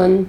1